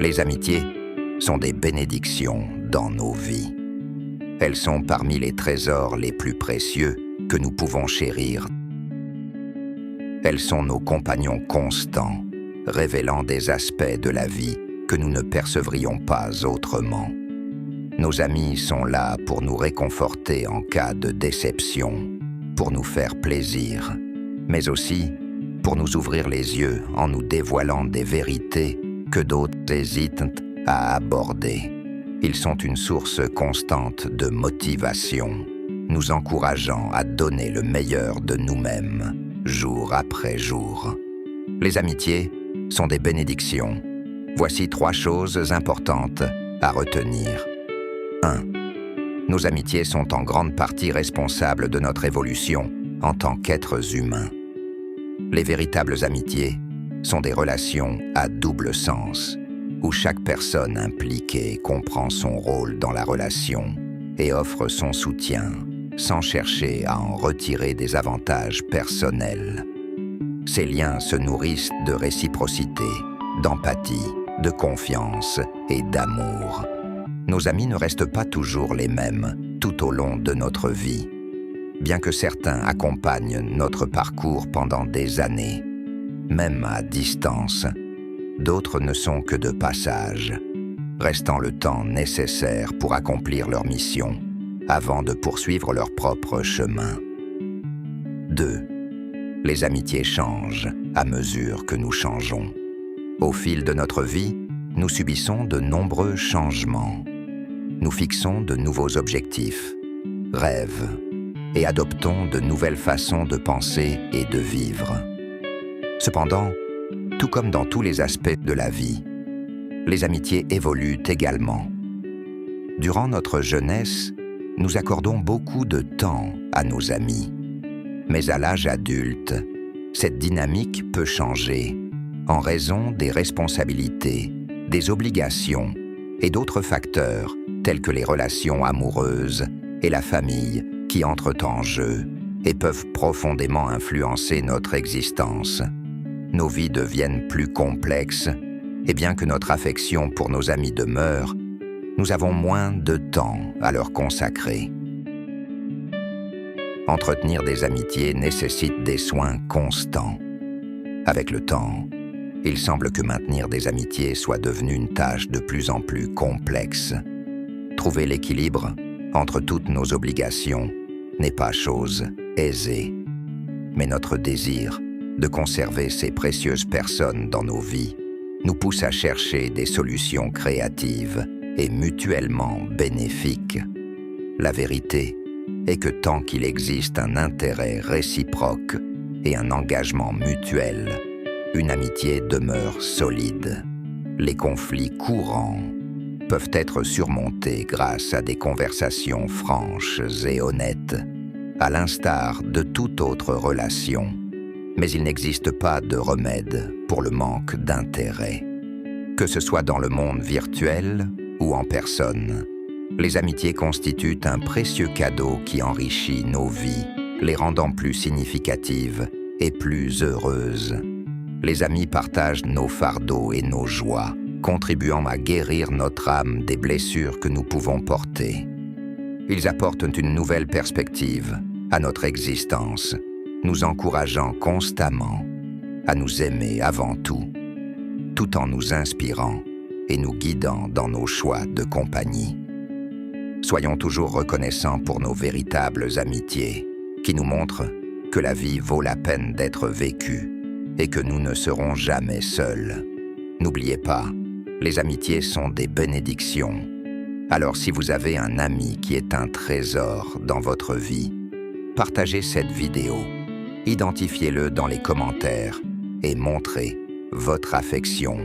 Les amitiés sont des bénédictions dans nos vies. Elles sont parmi les trésors les plus précieux que nous pouvons chérir. Elles sont nos compagnons constants, révélant des aspects de la vie que nous ne percevrions pas autrement. Nos amis sont là pour nous réconforter en cas de déception, pour nous faire plaisir, mais aussi pour nous ouvrir les yeux en nous dévoilant des vérités que d'autres hésitent à aborder. Ils sont une source constante de motivation, nous encourageant à donner le meilleur de nous-mêmes, jour après jour. Les amitiés sont des bénédictions. Voici 3 choses importantes à retenir. 1. Nos amitiés sont en grande partie responsables de notre évolution en tant qu'êtres humains. Les véritables amitiés sont des relations à double sens, où chaque personne impliquée comprend son rôle dans la relation et offre son soutien sans chercher à en retirer des avantages personnels. Ces liens se nourrissent de réciprocité, d'empathie, de confiance et d'amour. Nos amis ne restent pas toujours les mêmes tout au long de notre vie. Bien que certains accompagnent notre parcours pendant des années, même à distance, d'autres ne sont que de passage, restant le temps nécessaire pour accomplir leur mission avant de poursuivre leur propre chemin. 2. Les amitiés changent à mesure que nous changeons. Au fil de notre vie, nous subissons de nombreux changements. Nous fixons de nouveaux objectifs, rêves, et adoptons de nouvelles façons de penser et de vivre. Cependant, tout comme dans tous les aspects de la vie, les amitiés évoluent également. Durant notre jeunesse, nous accordons beaucoup de temps à nos amis. Mais à l'âge adulte, cette dynamique peut changer en raison des responsabilités, des obligations et d'autres facteurs tels que les relations amoureuses et la famille qui entrent en jeu et peuvent profondément influencer notre existence. Nos vies deviennent plus complexes et bien que notre affection pour nos amis demeure, nous avons moins de temps à leur consacrer. Entretenir des amitiés nécessite des soins constants. Avec le temps, il semble que maintenir des amitiés soit devenu une tâche de plus en plus complexe. Trouver l'équilibre entre toutes nos obligations n'est pas chose aisée. Mais notre désir de conserver ces précieuses personnes dans nos vies nous pousse à chercher des solutions créatives et mutuellement bénéfiques. La vérité est que tant qu'il existe un intérêt réciproque et un engagement mutuel, une amitié demeure solide. Les conflits courants peuvent être surmontés grâce à des conversations franches et honnêtes, à l'instar de toute autre relation. Mais il n'existe pas de remède pour le manque d'intérêt. Que ce soit dans le monde virtuel ou en personne, les amitiés constituent un précieux cadeau qui enrichit nos vies, les rendant plus significatives et plus heureuses. Les amis partagent nos fardeaux et nos joies, contribuant à guérir notre âme des blessures que nous pouvons porter. Ils apportent une nouvelle perspective à notre existence, nous encourageant constamment à nous aimer avant tout en nous inspirant et nous guidant dans nos choix de compagnie. Soyons toujours reconnaissants pour nos véritables amitiés, qui nous montrent que la vie vaut la peine d'être vécue et que nous ne serons jamais seuls. N'oubliez pas, les amitiés sont des bénédictions. Alors si vous avez un ami qui est un trésor dans votre vie, partagez cette vidéo, identifiez-le dans les commentaires et montrez votre affection